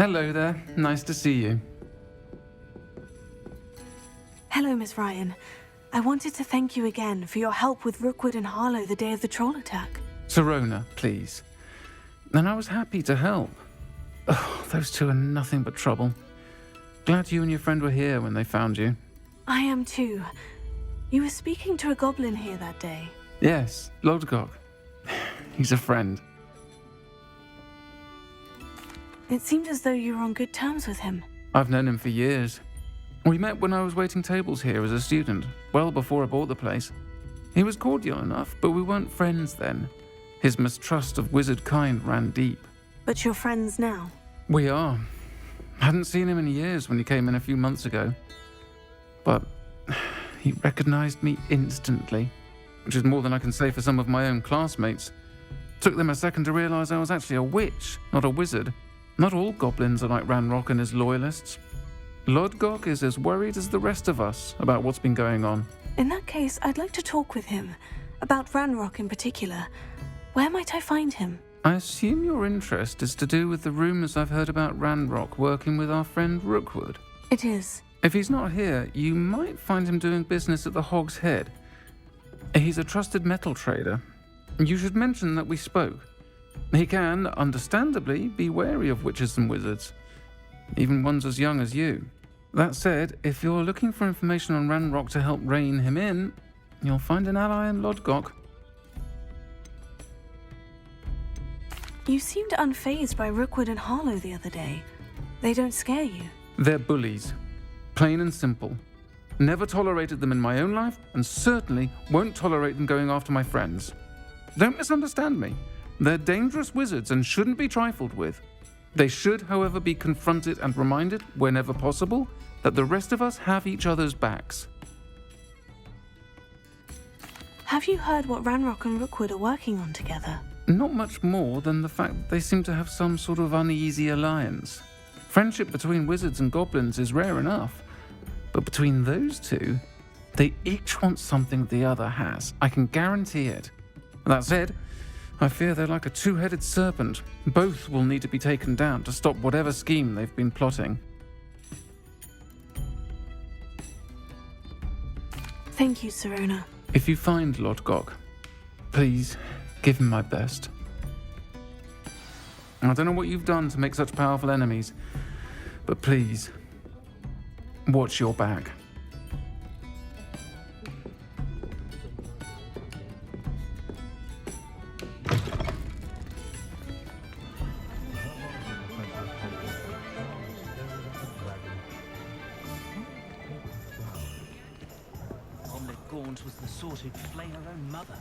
Hello there. Nice to see you. Hello, Miss Ryan. I wanted to thank you again for your help with Rookwood and Harlow the day of the troll attack. Sirona, please. And I was happy to help. Oh, those two are nothing but trouble. Glad you and your friend were here when they found you. I am too. You were speaking to a goblin here that day. Yes, Utkot. He's a friend. It seemed as though you were on good terms with him. I've known him for years. We met when I was waiting tables here as a student, well before I bought the place. He was cordial enough, but we weren't friends then. His mistrust of wizard kind ran deep. But you're friends now? We are. Hadn't seen him in years when he came in a few months ago. But he recognized me instantly, which is more than I can say for some of my own classmates. Took them a second to realize I was actually a witch, not a wizard. Not all goblins are like Ranrock and his loyalists. Utkot is as worried as the rest of us about what's been going on. In that case, I'd like to talk with him. About Ranrock in particular. Where might I find him? I assume your interest is to do with the rumors I've heard about Ranrock working with our friend Rookwood. It is. If he's not here, you might find him doing business at the Hog's Head. He's a trusted metal trader. You should mention that we spoke. He can, understandably, be wary of witches and wizards, even ones as young as you. That said, if you're looking for information on Ranrock to help rein him in, you'll find an ally in Utkot. You seemed unfazed by Rookwood and Harlow the other day. They don't scare you. They're bullies. Plain and simple. Never tolerated them in my own life, and certainly won't tolerate them going after my friends. Don't misunderstand me. They're dangerous wizards and shouldn't be trifled with. They should, however, be confronted and reminded, whenever possible, that the rest of us have each other's backs. Have you heard what Ranrock and Rookwood are working on together? Not much more than the fact that they seem to have some sort of uneasy alliance. Friendship between wizards and goblins is rare enough, but between those two, they each want something the other has. I can guarantee it. That said, I fear they're like a two-headed serpent. Both will need to be taken down to stop whatever scheme they've been plotting. Thank you, Sirona. If you find Utkot, please give him my best. I don't know what you've done to make such powerful enemies, but please, watch your back. Was the sort who'd flay her own mother.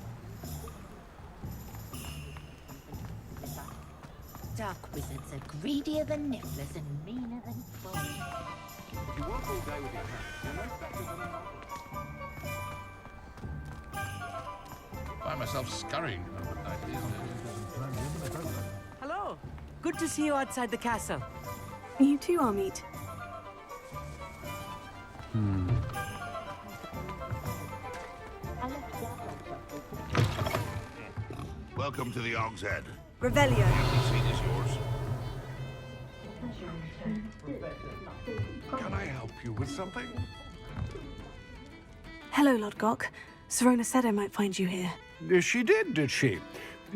Dark wizards are greedier than nifflers and meaner than fog. If you work all day with your hands, you're no better than an owl. Find myself scurrying home at night these days. Hello. Good to see you outside the castle. You too, Amit. Welcome to the Hog's Head. Revelio. The seat is yours. Can I help you with something? Hello, Utkot. Sirona said I might find you here. She did she?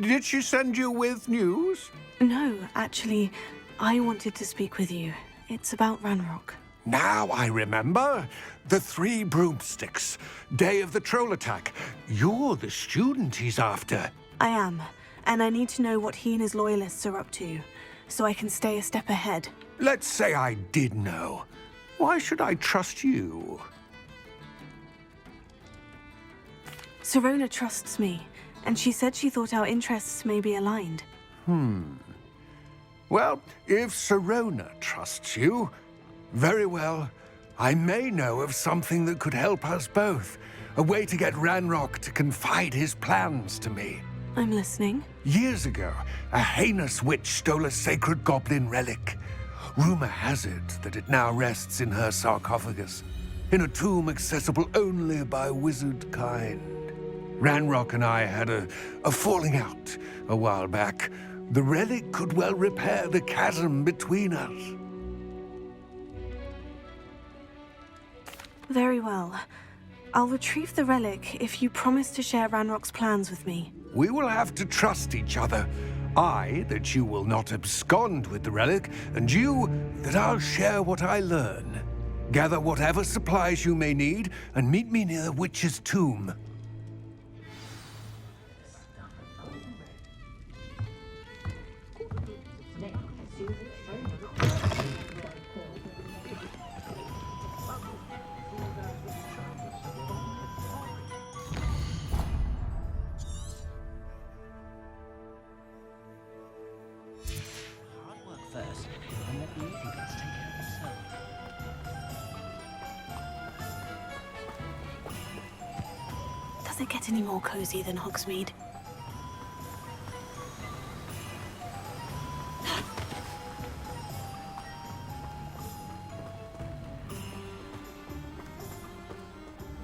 Did she send you with news? No, actually, I wanted to speak with you. It's about Ranrock. Now I remember. The 3 broomsticks. Day of the troll attack. You're the student he's after. I am, and I need to know what he and his loyalists are up to, so I can stay a step ahead. Let's say I did know. Why should I trust you? Sirona trusts me, and she said she thought our interests may be aligned. Well, if Sirona trusts you, very well. I may know of something that could help us both. A way to get Ranrock to confide his plans to me. I'm listening. Years ago, a heinous witch stole a sacred goblin relic. Rumor has it that it now rests in her sarcophagus, in a tomb accessible only by wizard kind. Ranrock and I had a falling out a while back. The relic could well repair the chasm between us. Very well. I'll retrieve the relic if you promise to share Ranrock's plans with me. We will have to trust each other. I, that you will not abscond with the relic, and you, that I'll share what I learn. Gather whatever supplies you may need, and meet me near the witch's tomb. Hard work first, and let the easy bits take care of themselves. Does it get any more cozy than Hogsmeade?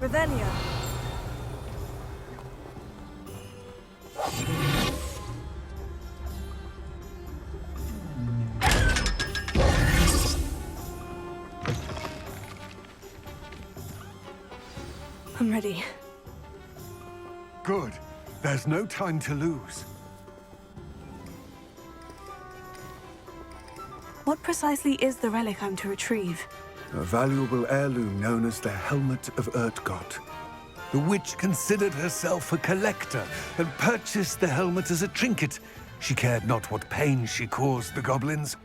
Revelio. I'm ready. Good. There's no time to lose. What precisely is the relic I'm to retrieve? A valuable heirloom known as the Helmet of Utkot. The witch considered herself a collector and purchased the helmet as a trinket. She cared not what pain she caused the goblins.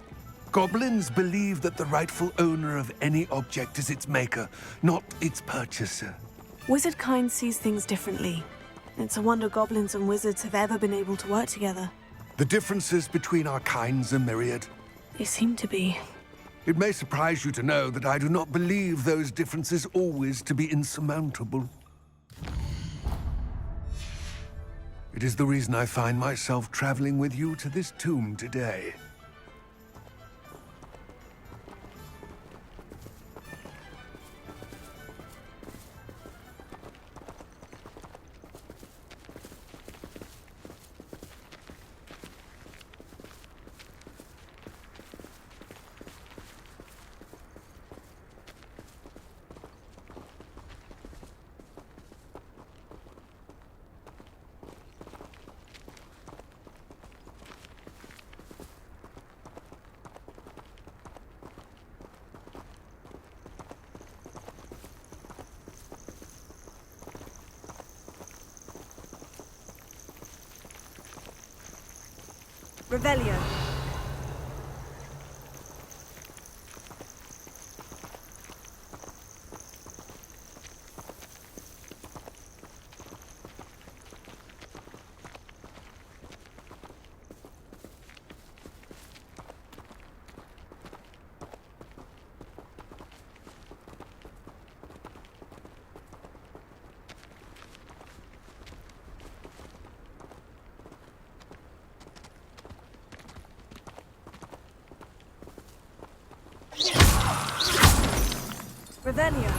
Goblins believe that the rightful owner of any object is its maker, not its purchaser. Wizard kind sees things differently. It's a wonder goblins and wizards have ever been able to work together. The differences between our kinds are myriad. They seem to be. It may surprise you to know that I do not believe those differences always to be insurmountable. It is the reason I find myself traveling with you to this tomb today. Revelio. Revelio.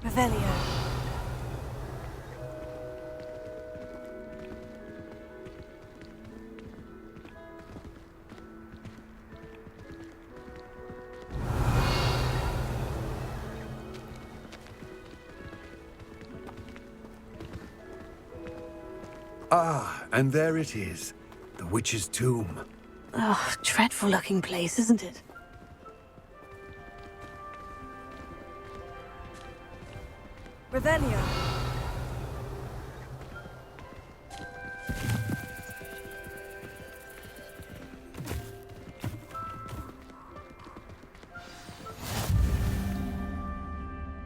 Revelio. Ah, and there it is. The witch's tomb. Oh, dreadful looking place, isn't it? Revelio.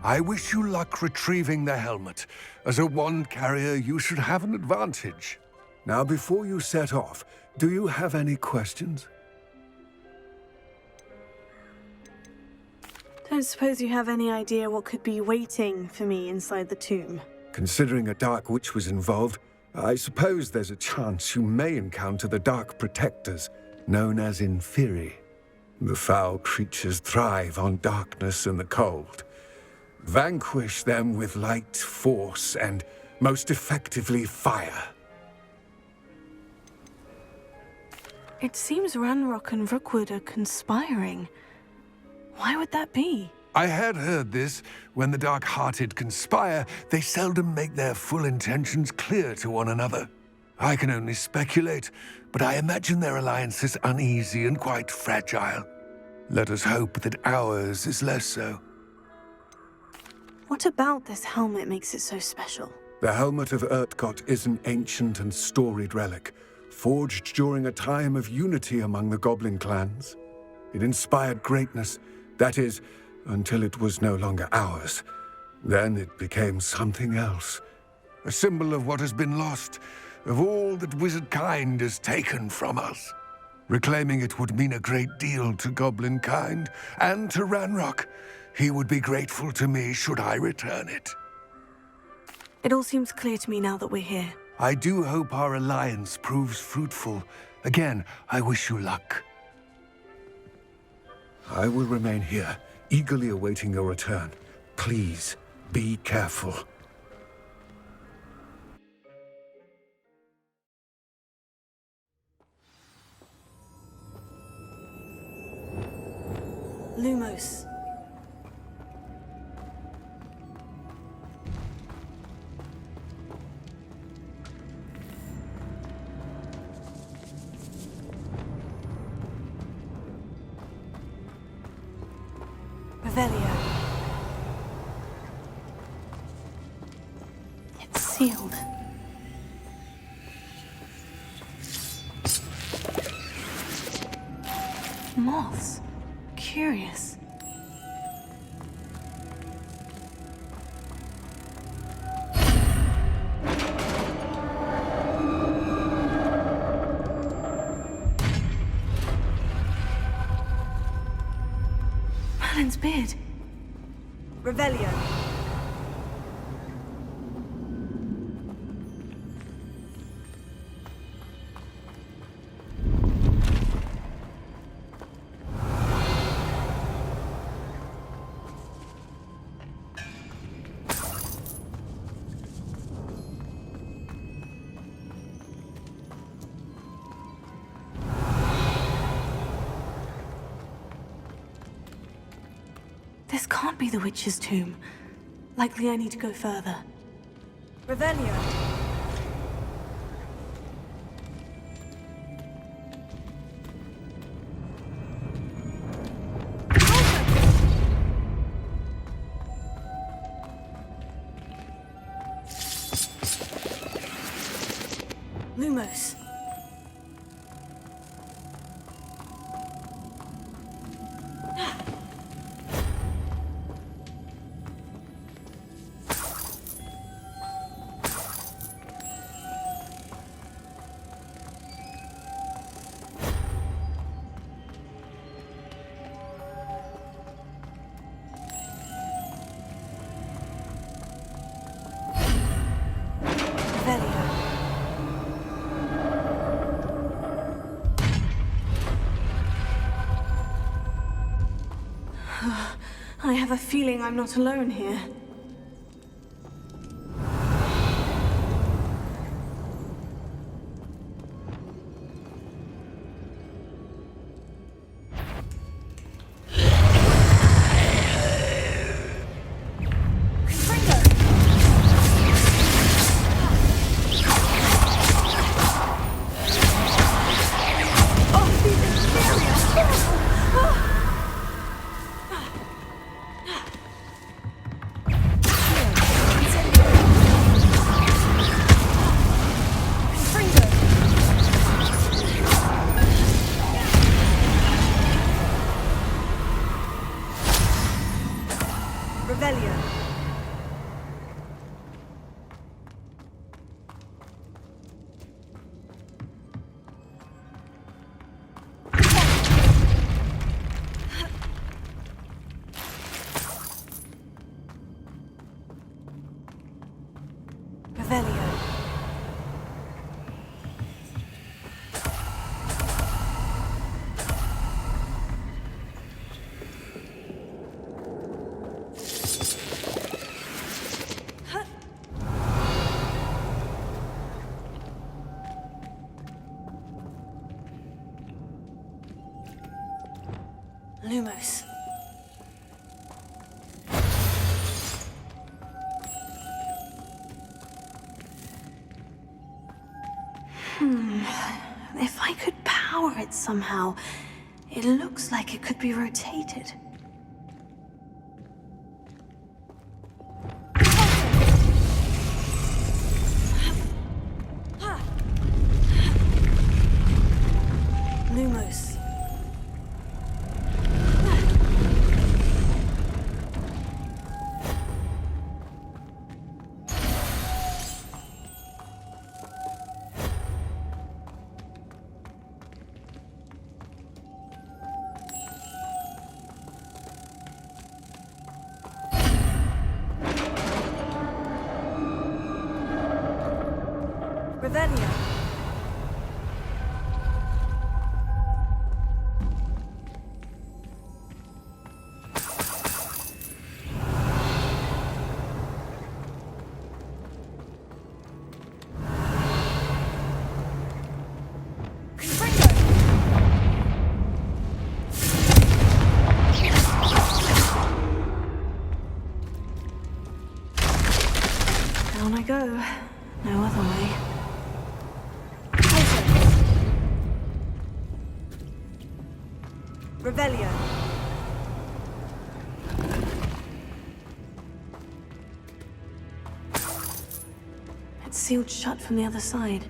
I wish you luck retrieving the helmet. As a wand carrier, you should have an advantage. Now, before you set off, do you have any questions? Don't suppose you have any idea what could be waiting for me inside the tomb? Considering a Dark Witch was involved, I suppose there's a chance you may encounter the Dark Protectors, known as Inferi. The foul creatures thrive on darkness and the cold. Vanquish them with light, force, and most effectively fire. It seems Ranrock and Rookwood are conspiring. Why would that be? I had heard this. When the dark-hearted conspire, they seldom make their full intentions clear to one another. I can only speculate, but I imagine their alliance is uneasy and quite fragile. Let us hope that ours is less so. What about this helmet makes it so special? The helmet of Utkot is an ancient and storied relic, forged during a time of unity among the goblin clans. It inspired greatness, that is, until it was no longer ours. Then it became something else. A symbol of what has been lost, of all that wizard kind has taken from us. Reclaiming it would mean a great deal to goblin kind, and to Ranrock. He would be grateful to me should I return it. It all seems clear to me now that we're here. I do hope our alliance proves fruitful. Again, I wish you luck. I will remain here, eagerly awaiting your return. Please, be careful. Lumos. Revelio. It's sealed. Moths. Curious. Merlin's beard. Revelio. This can't be the witch's tomb. Likely I need to go further. Revelio. Lumos. I have a feeling I'm not alone here. Lumos. If I could power it somehow, it looks like it could be rotated. Lumos. Revelio. Down I go. No other way. Revelio. It's sealed shut from the other side.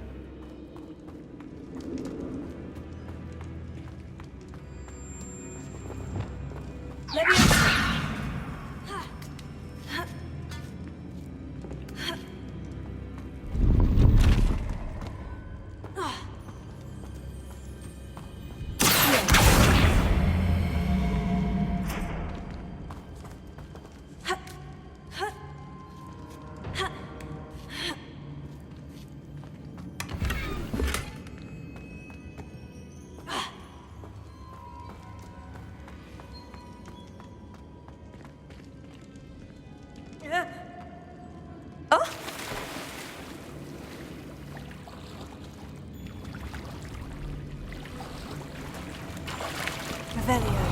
Revelio.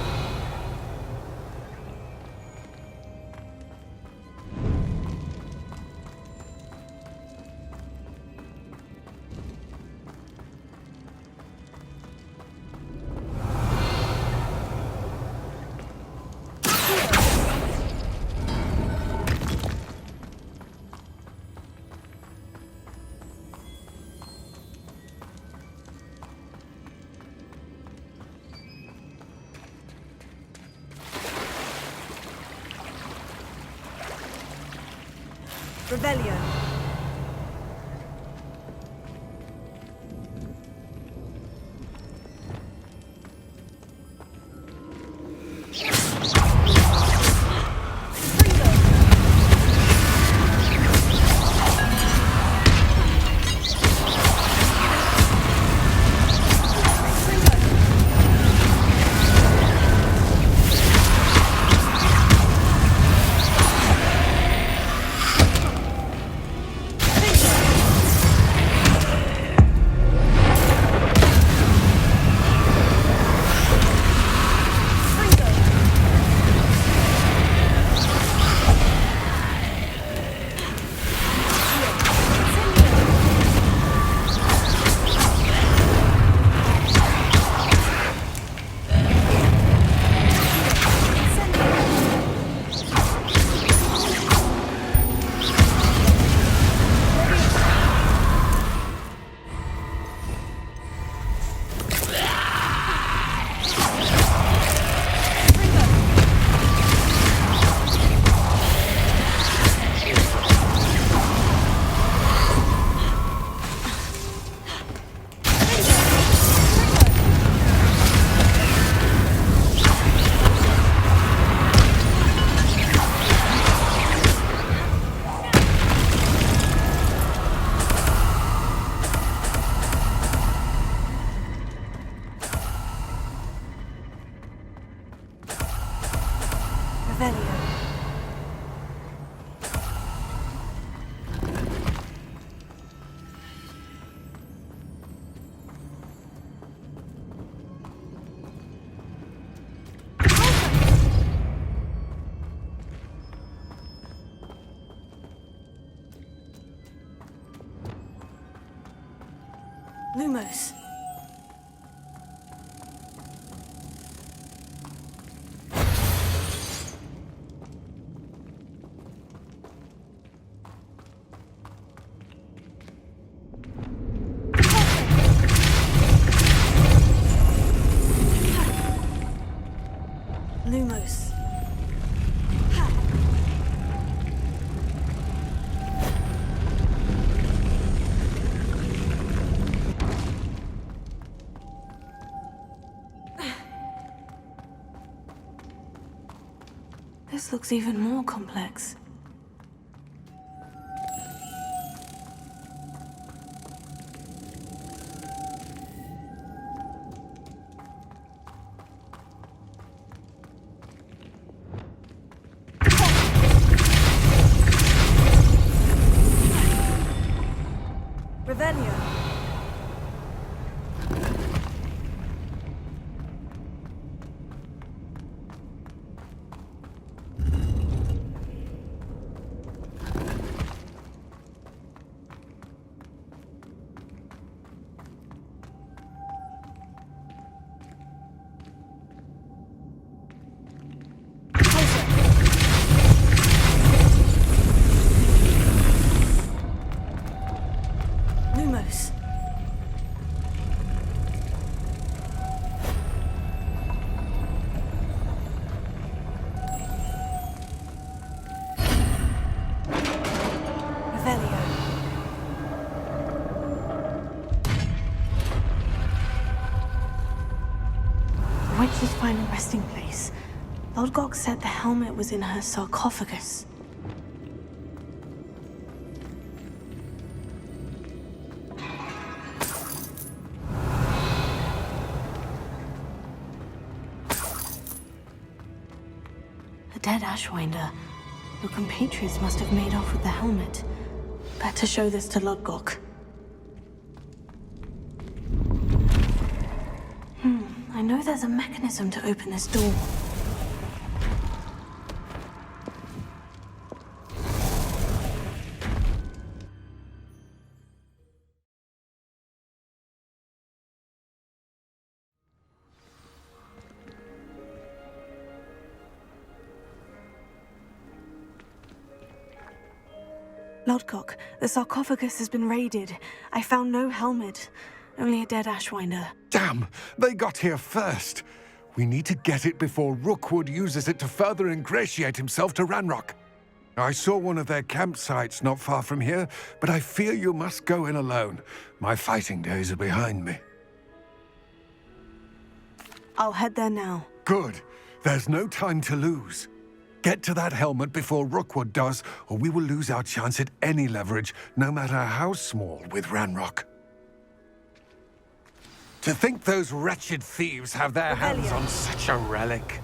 Revelio. Revelio. Lumos. This looks even more complex. Revelio. Lumos. Revelio. The witch's final resting place. Utkot said the helmet was in her sarcophagus. A dead Ashwinder. Your compatriots must have made off with the helmet. Better show this to Utkot. I know there's a mechanism to open this door. Utkot, the sarcophagus has been raided. I found no helmet, only a dead Ashwinder. Damn! They got here first. We need to get it before Rookwood uses it to further ingratiate himself to Ranrock. I saw one of their campsites not far from here, but I fear you must go in alone. My fighting days are behind me. I'll head there now. Good. There's no time to lose. Get to that helmet before Rookwood does, or we will lose our chance at any leverage, no matter how small, with Ranrock. To think those wretched thieves have their hands on such a relic.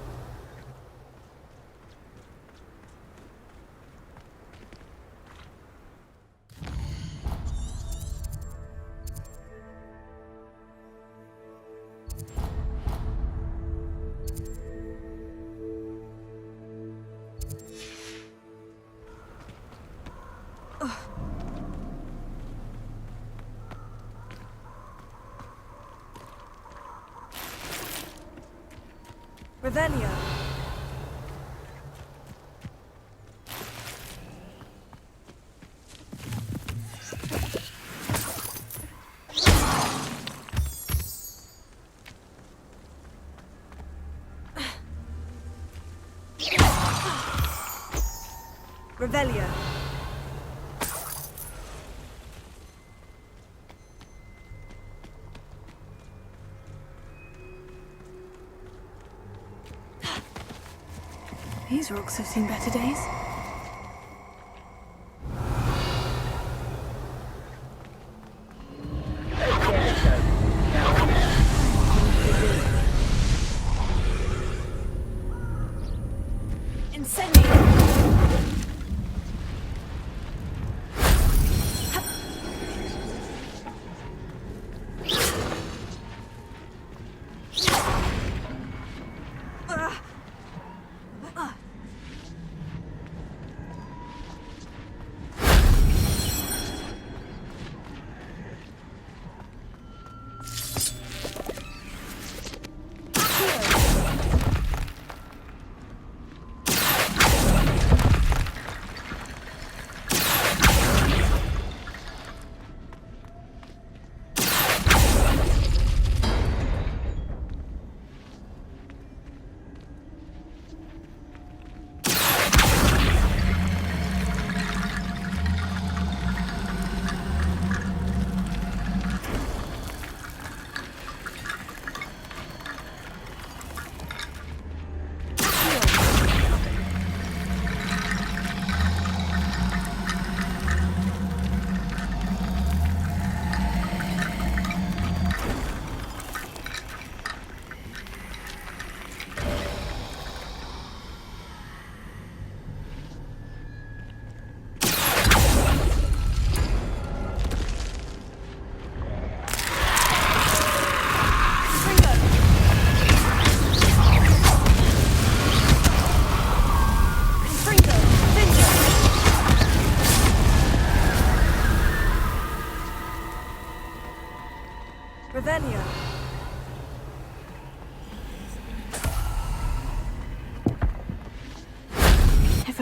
Revelio. Revelio. These rocks have seen better days.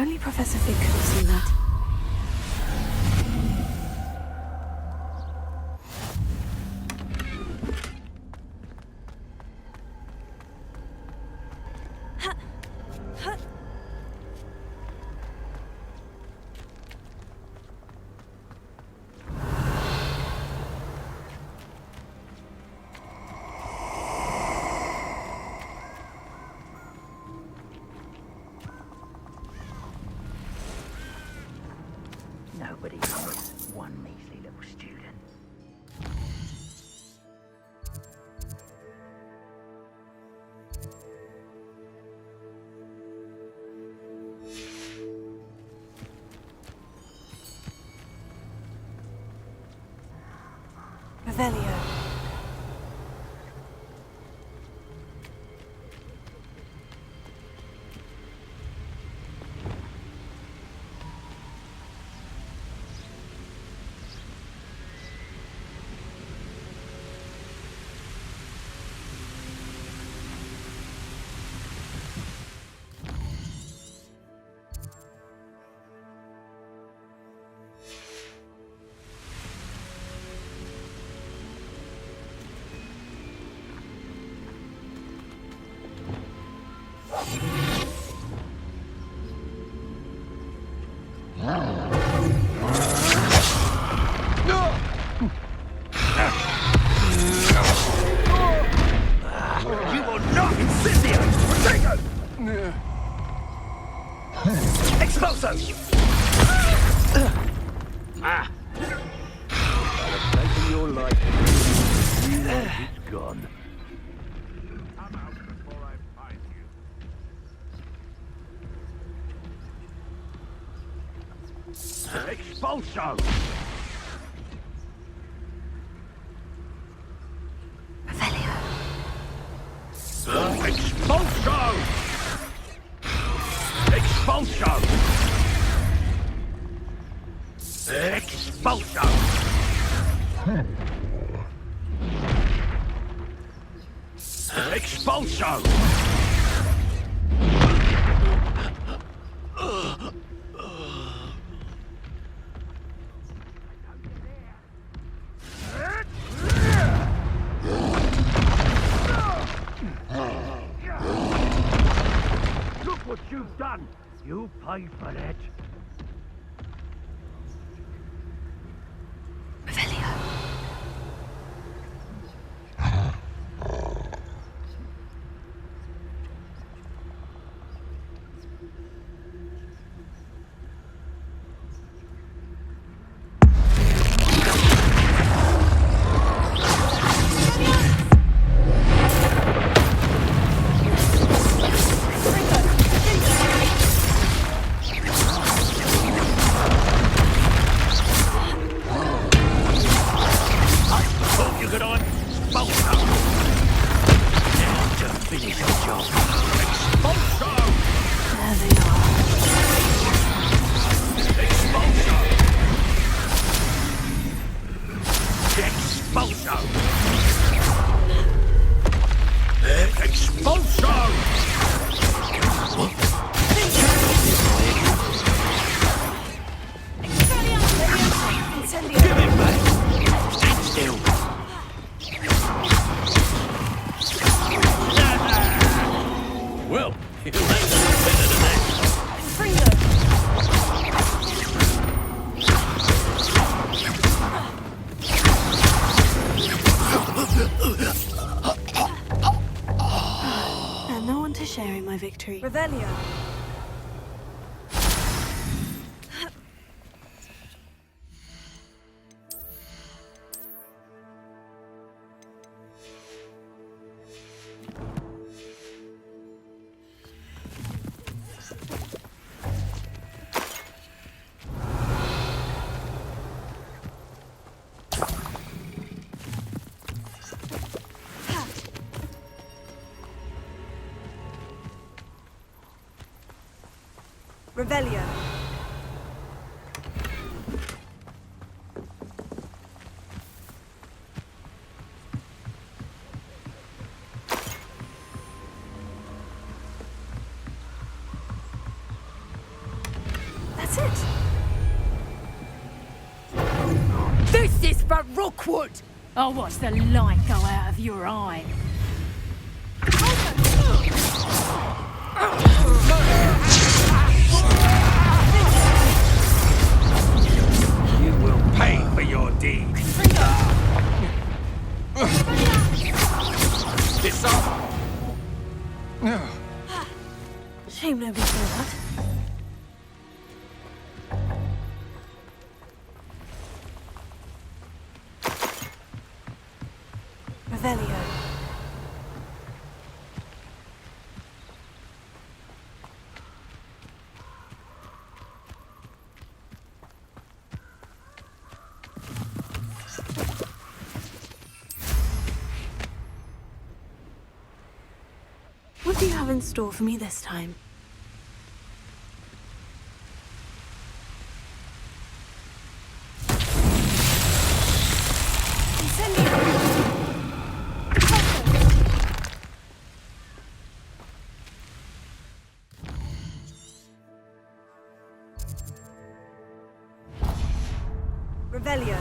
only Professor Fig could have seen that. Nobody knows one measly little student. Revelio. You will not incendiate! Potato! Expulso! Ah! I've taken your life. You know it's gone. Come out before I find you. Expulso! Revelio. Expulso! Expulso! Expulso! Expulso! Look what you've done! You pay for that. Revelio. Thought you could on Expulso! Now to finish the job. Expulso! There they are. Expulso! Expulso! Expulso! Incendio. Give it back! Stand still! Well, you ain't better than that. And no one to share in my victory. Revelio. Revelio. That's it. This is for Rookwood! I'll watch the light go out of your eye. You will pay for your deed. Disarm. Shame nobody saw that. Revelio. What do you have in store for me this time? Revelio.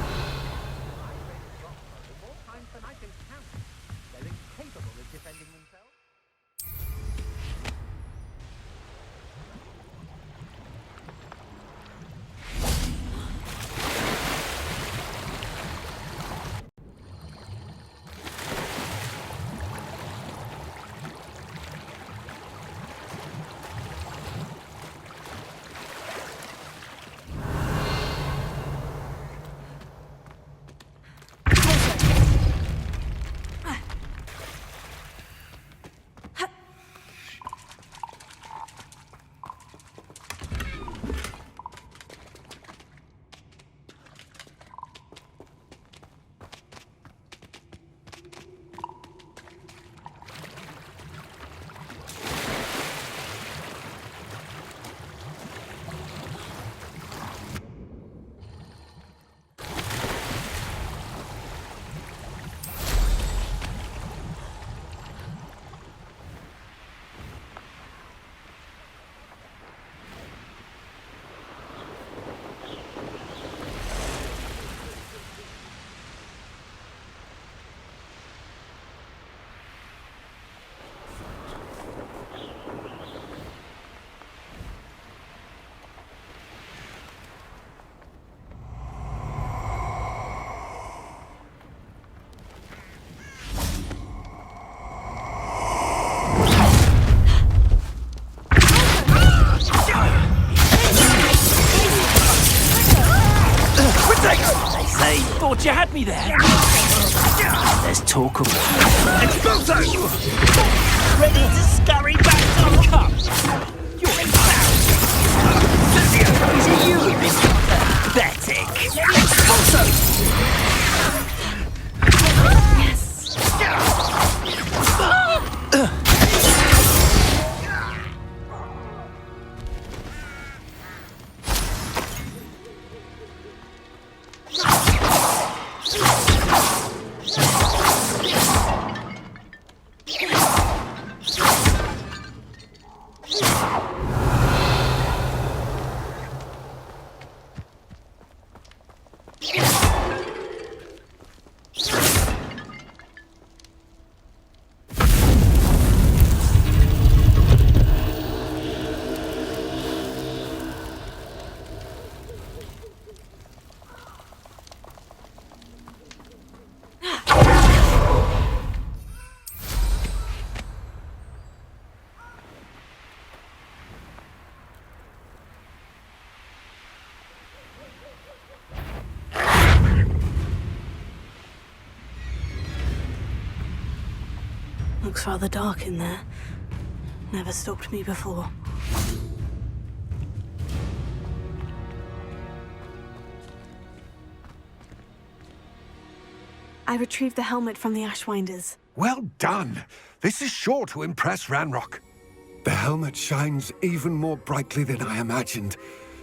Thought you had me there. There's talk of Expulso! Ready to scurry back to the cup. You're embarrassed. Is it you, Mr. Pathetic? Expulso! Looks rather dark in there. Never stopped me before. I retrieved the helmet from the Ashwinders. Well done. This is sure to impress Ranrock. The helmet shines even more brightly than I imagined.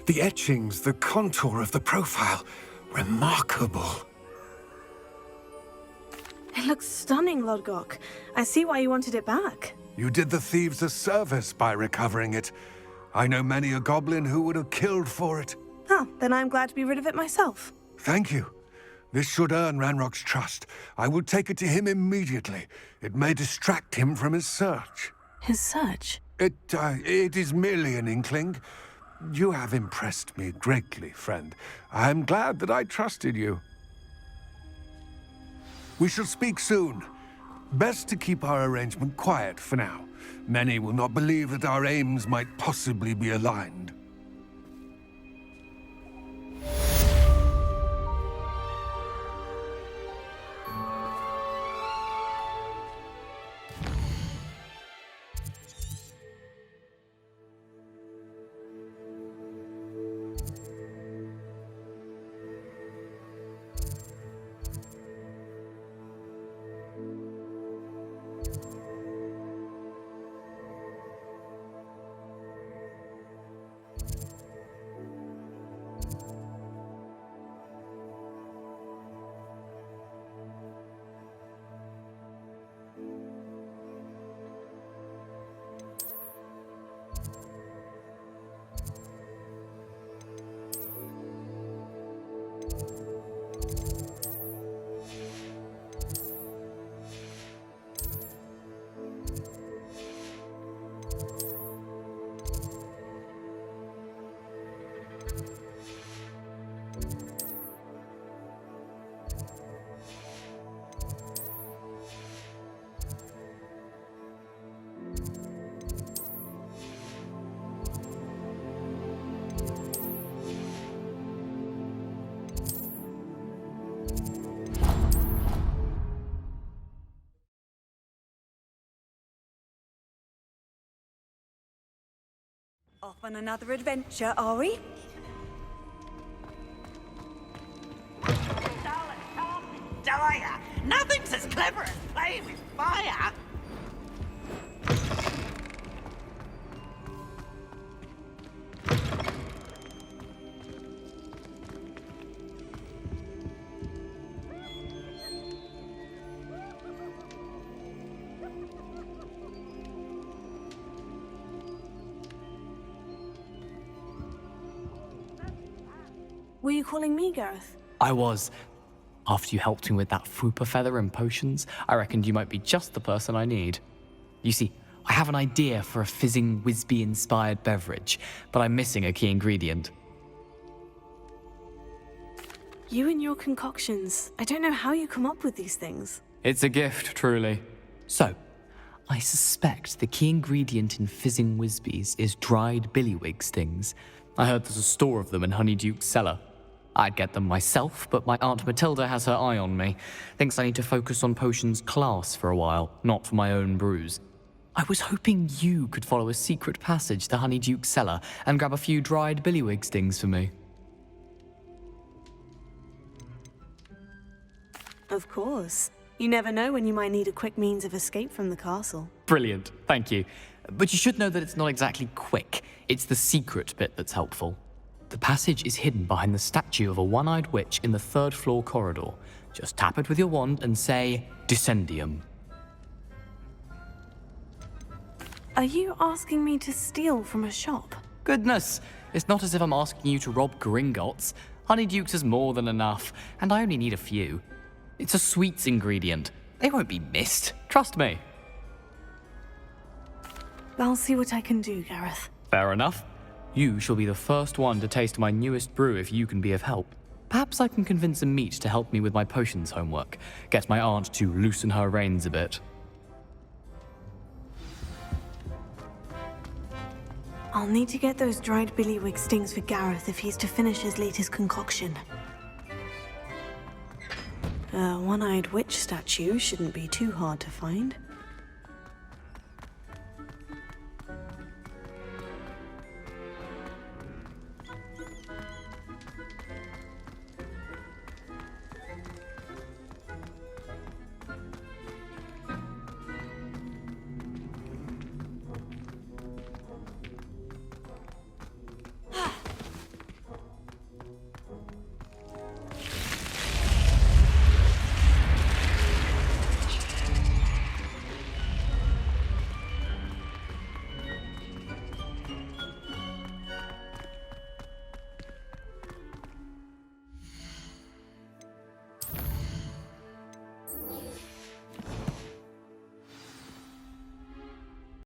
The etchings, the contour of the profile. Remarkable. It looks stunning, Lodgok. I see why you wanted it back. You did the thieves a service by recovering it. I know many a goblin who would have killed for it. Oh, then I'm glad to be rid of it myself. Thank you. This should earn Ranrock's trust. I will take it to him immediately. It may distract him from his search. His search? It is merely an inkling. You have impressed me greatly, friend. I am glad that I trusted you. We shall speak soon. Best to keep our arrangement quiet for now. Many will not believe that our aims might possibly be aligned. Off on another adventure, are we? Dire! Nothing's as clever as playing with fire! Were you calling me, Gareth? I was. After you helped me with that Fupa feather and potions, I reckoned you might be just the person I need. You see, I have an idea for a fizzing Wisby-inspired beverage, but I'm missing a key ingredient. You and your concoctions. I don't know how you come up with these things. It's a gift, truly. So, I suspect the key ingredient in fizzing Wisbies is dried billywig stings. I heard there's a store of them in Honeyduke's cellar. I'd get them myself, but my Aunt Matilda has her eye on me. Thinks I need to focus on potions class for a while, not for my own brews. I was hoping you could follow a secret passage to Honeyduke's cellar and grab a few dried billywig stings for me. Of course. You never know when you might need a quick means of escape from the castle. Brilliant, thank you. But you should know that it's not exactly quick. It's the secret bit that's helpful. The passage is hidden behind the statue of a one-eyed witch in the third-floor corridor. Just tap it with your wand and say, Descendium. Are you asking me to steal from a shop? Goodness, it's not as if I'm asking you to rob Gringotts. Honeydukes is more than enough, and I only need a few. It's a sweets ingredient. They won't be missed, trust me. I'll see what I can do, Gareth. Fair enough. You shall be the first one to taste my newest brew if you can be of help. Perhaps I can convince a meat to help me with my potions homework. Get my aunt to loosen her reins a bit. I'll need to get those dried billywig stings for Gareth if he's to finish his latest concoction. A one-eyed witch statue shouldn't be too hard to find.